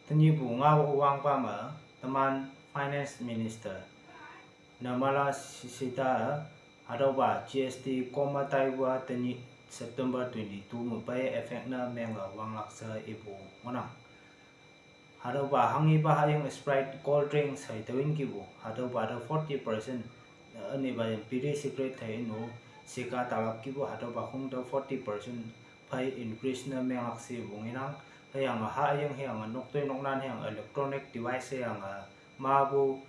Tani bunga uang pa ma teman finance minister namala sita adoba GST koma taiwa tani September 22 mupai efek na menga wang laksa ibu monang adoba hangi ba hayang Sprite cold drink sai tawin kibu adoba ada 40% ani ba piri secret thai no sika talap kibu adoba khung da 40% pai increase na meng laksi bunginang yang hayang yang noktoi noknan yang electronic device yang mabu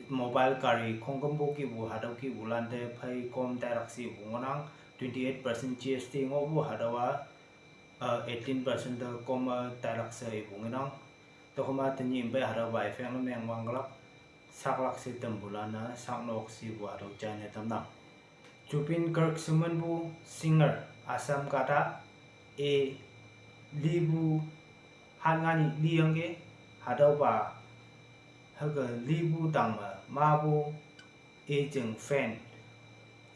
mobile kari khongkambu ki bu hadau ki bulande phai kom taraksi bungonang 28% GST ngobu hadawa 18% da kom taraksa bungonang to khoma tani imbe hadawa efeng meng wanglak saklak si tambulana saknok si bu hadau chane tamna Chupin Kirk Sumanbu singer Asam kata e libu hangani liangge hadau ba haga libu tangma mabu e jeng fan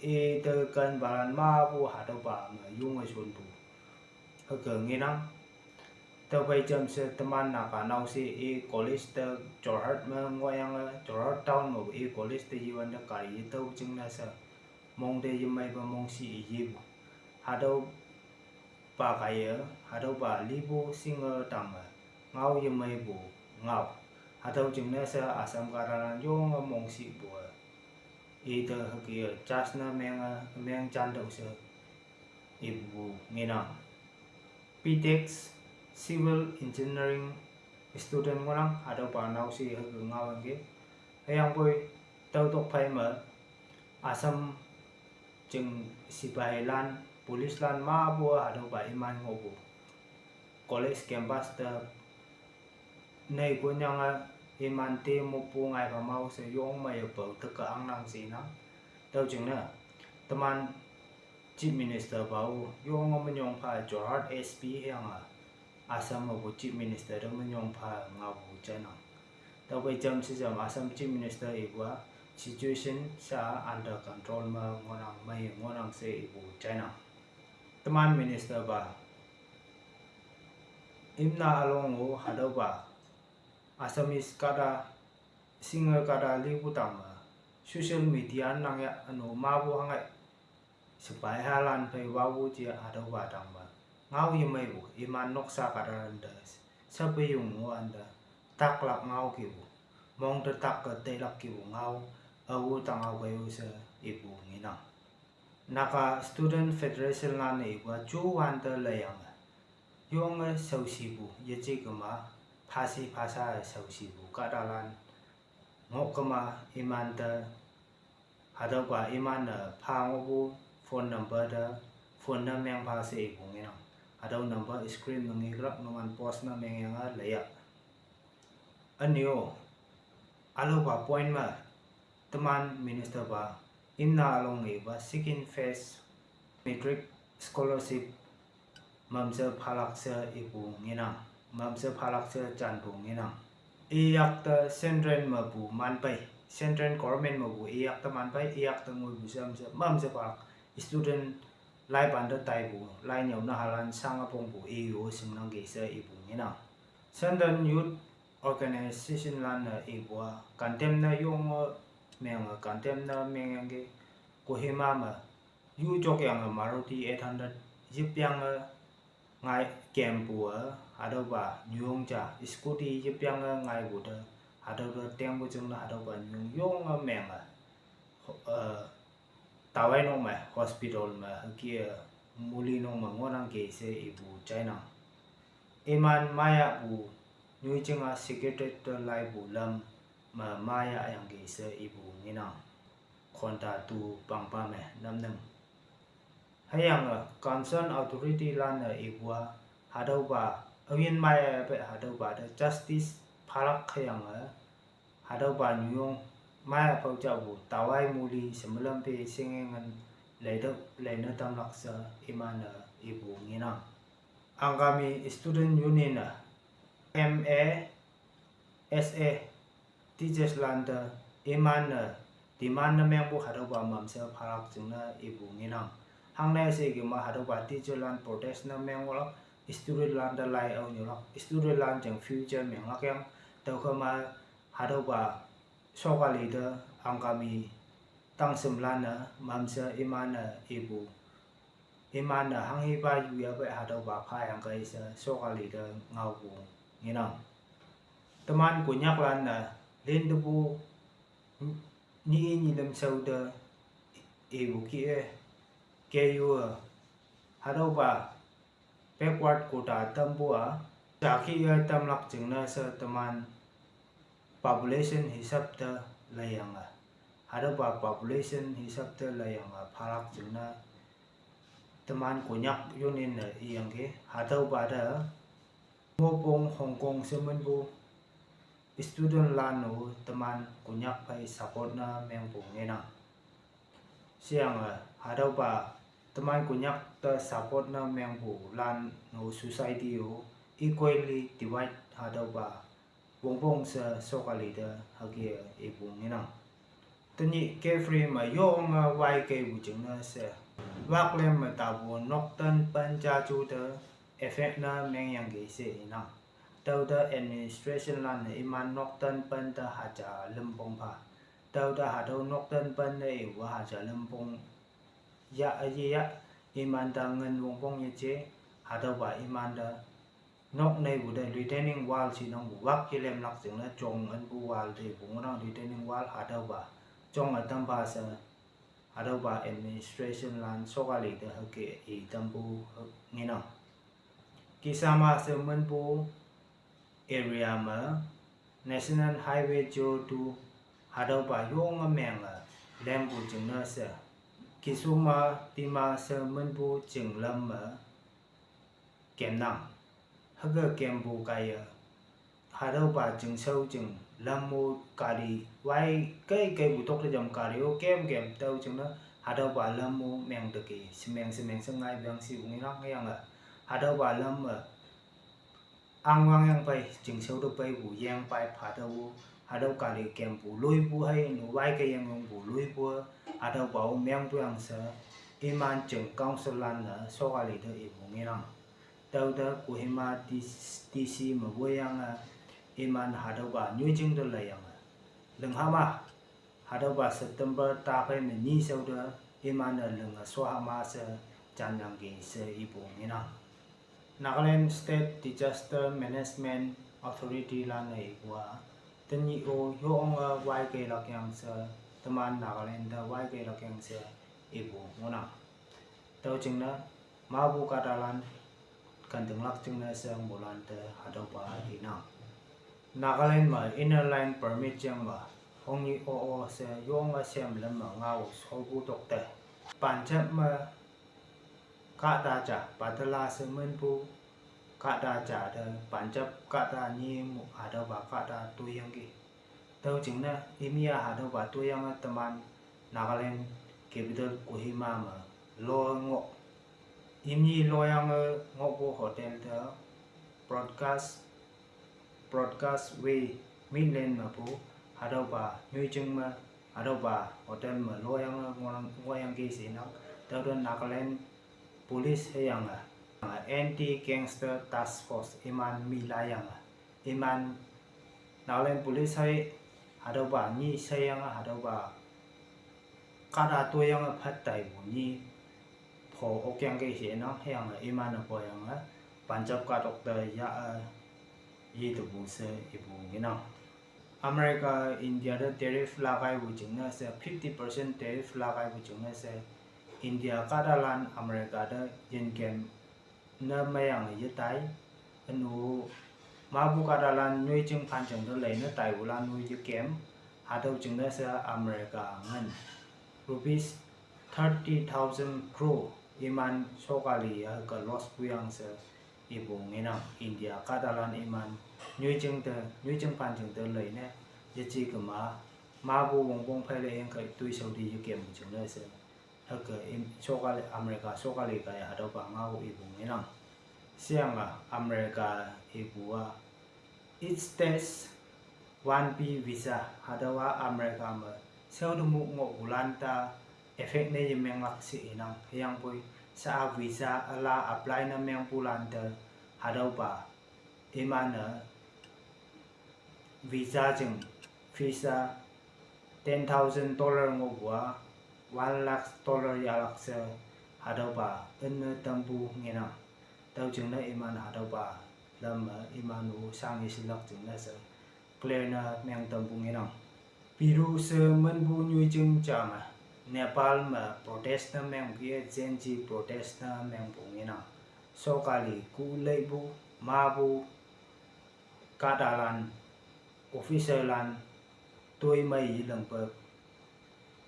e de kan baran mabu hadau ba ma yung asun bu haga nginang tao bai jam se teman naka nau se e college de Jorhat ma ngoyang Jorhat town mo e college de yiwan de kari tau jeng na sa mong de yimai ba mong si yi bu hadau ba kaya hadau ba libu singer tangma ngau yimai bu ngau hadau jeng na sa Asam kararan yung mong si bu e de hagi jas na meng chan dau se e bu nginang PTEX civil engineering student ngorang hadau ba nau si hagi ngau angge hayang boy tau tok phai ma Asam jeng sipai lan police lan ma bu hadau ba iman ngobu college campus da nei ko nyanga iman te mo pu ngai ba mau se yong mai ba ta ka ang nang si na tau jeng na teman chief minister bau yong mo nyong pha Jorhat SP yang Asam mo chief minister mo nyong pha ngau bu chana tau bai jam si jam Asam chief minister e wa situation sa under control ma ngonang mai ngonang se ibu China teman minister ba imna along o hadau ba Assamese kada singer kada libu tama social media nang ya anu mabu hangai sepai halan pai wawu ji hadau ba tama ngau yimai bu iman noksa kada anda sabai yung anda taklak ngau kibu mong tetak ke telak kibu ngau awu tangau bayu se ibu nginang naka student federation lan ibu chu wante layang yung sausibu yeji kema phasi phasa sausibu kadalan ngokama imanta hadau ba iman phangobu phone number da phone na meng phase ibu nginang hadau number screen ngi grab numan post na meng yang laya anyo alo ba point ma teman minister ba imna along e ba second phase metric scholarship mamse phalakse ibu nginang mamse phalakse chanbu nginang iyak ta central mabu manpai central government mabu iyak ta manpai iyak ta ngoi bu samse mamse phalak student lai ban da tai bu lai nyau na halan sangapong bu eu singnang ge se ibu nginang central youth organization lan na ibu kantem na yung meng kantem na meng yang ge kohima ma yu jok yang Maruti 800 jip yang ngai kem bu hadau ba nyung cha scooty jip yang ngai bu da hadau da teng bu jung na hadau ba nyung yong meng tawai no ma hospital ma kia muli no ma ngonang ke se ibu China iman maya bu nyui chinga secretary to lai bu lam ma maya yang ge se ibu nginang konta tu pangpa me namnam hayang concern authority lan ibu hadau ba awin maya pe hadau ba da justice phalak hayang hadau ba nyung maya pau cha bu tawai muli semalam pe singengan leina tam laksa iman ibu nginang angkami student union MA SA teachers landa iman demand na meng bu hadau ba mamse phalak jingna ibu nginang hangnai se ge ma hadau ba teacher land protest na meng wala student land da lai au nhiều lắm student land chẳng future miệng lắc yang tàu khơi mà hà đâu bà so cái lý đó ang kami tăng sum lan nè mam sa iman nè ibu iman nè hang hi ba yu ya vậy hà đâu bà khai ang cái so cái lý đó ngau bu nghe nào teman của nhắc lan nè lên đâu bu ni lâm sâu đó ibu kia KU hà đâu bà backward quota tâm bua trả khi tâm lắc chừng na sơ teman population hisap ta layang ada ba population hisap ta layang phalak chừng na teman kunyak yunin na iyang ke hadau ba da ngopong Hong Kong semen bu student lan no teman kunyak pai support na meng bu ngena siang hadau ba teman kunyak ta support na meng bu lan no society o equally divide hadau ba bong bong sa sokali da hagi ibu ngena tani carefree ma yong wai ke bu jing na se wak lem ma ta bu nok tan pan cha chu da effect na meng yang ge se na tau da administration lan iman nok tan pan da ha cha lem bong pha tau da ha do nok tan pan ne wa ha cha lem bong ya ya iman da ngan bong bong ye che ha do ba iman da nok này bu đây retaining wall chỉ nong bu wak ki lem lak jeng na chong an bu wall de bu na retaining wall ha da ba chong a tam ba sa ha da ba administration lan so ga le de ha ke e tam bu ni na ki sama se men bu area ma national highway jo tu ha da ba yong a meng a lem bu jeng na sa ki suma ti ma se men bu jeng lam ma kem nang haga kembu kaya hadau ba jeng sau jeng lamu kari wai kai butok le jam kari o kem tau jeng na hadau ba lamu meng de ki semeng sengai bang si ungi nak yang a hadau ba lam ang wang yang pai jeng sau do pai bu yang pai pha dau hadau kari kembu loi bu hai no wai kai yang bu loi bu hadau ba meng bu yang sa iman jeng council lan na so ga le de e bu ngi nang tau da Kohima TC mà vui yang iman hadau ba nhui jing da la yang leng hama hadau ba September ta pai me ni sau da iman da leng so hama sa chan yang ge se ibu ngina Nagaland State Disaster Management Authority la nei wa tani o yong wai ke lak yang sa teman Nagaland da wai ke lak yang sa ibu ngona tau jing na ma bu kadalan kan từng lắc chung na sang bulan te hadau ba ina Nagaland ma inner line permit chang ma hong yi o se yong a sem lam ma ngau so bu tok te pan chap ma ka da cha patala se men pu ka da cha de pan chap ka da ni mu hadau ba ka da tu yang gi tau ching na imia hadau ba tu yang taman Nagaland capital Kohima ma lo ngo imni loyang ngopo hotel da broadcast way midland ma pu hadau ba nyui chung ma hadau ba hotel ma loyang ngoyang ge se na da don Nagaland police hayang anti gangster task force iman milayang iman Nagaland police hai hadau ba ni sayang hadau ba kada to yang phat tai bu ni phổ ok cái hiện nó hàng là iman là phổ hàng á Punjab cả độc đời ya yi tu bu se ibu cái nào America India da tariff lagai bu chừng na se 50% tariff lagai bu chừng na se India cả lan America da yen kem na mai ang yi tai anu ma bu cả lan nuôi chừng phan chừng da lấy nó tai bu lan nuôi yi kem ha đâu chừng na se America ngan rupees 30,000 crore iman sokali ka loss buyang sa ibu ngena India kadalan iman nyui cheng pan cheng te lei ne ye chi ka ma bu wong bong phai le yang kai tui sau di yu kem chung le se ha ka sokali America sokali ka ya do ba nga bu ibu ngena siang America ibu a it states 1B visa hadawa America ma sau du mu ngo ulanta effect ne meng lak si nang yang pui sa visa ala apply na meng pulan de Hadoba Imana visa chừng visa $10,000 ngô $1,00,000 yalakse Hadoba in tambu ngena tao chừng na iman Hadoba lam imanu sang isilak chừng na sa clear na meng tambu ngena Peru se manbu nyui chừng chama Nepal ma protest na meng kia Zenji protest na meng bu ngena so kali ku leibu mabu Catalan official lan tôi mấy lần bờ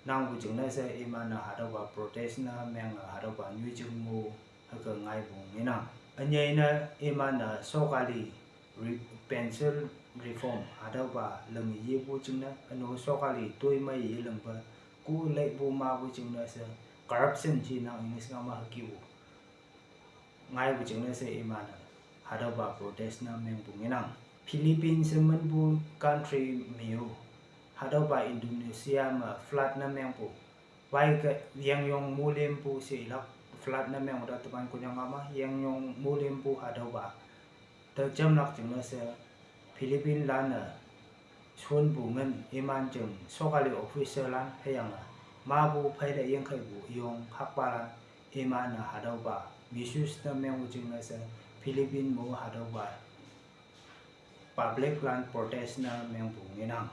năng của chúng nó sẽ iman là Hadoba protest na meng Hadoba như chúng mu hay còn ngay vùng như nào anh ấy na iman là so kali pencil reform Hadoba lần gì bu chúng nó anh nói so kali tôi mấy lần bờ cú lấy bu ma bu chúng nó sẽ corruption chỉ nào English ngắm mà kêu ngay của chúng nó sẽ iman là Hadoba protest na meng vùng như nào Philippines manbu country miu Hadoba Indonesia ma flood na meng pu wai ka yang yong mulim pu si lak flood na meng da teman ko yang ama yang yong mulim pu Hadoba te jam lak jeng na se Philippines lan na chun bu ngan iman jeng sokali official lan hayang na ma bu phai da yang khai bu yong hak ba lan iman na Hadoba misus na meng jeng na se Philippines mo Hadoba public land protest na meng bu ngenang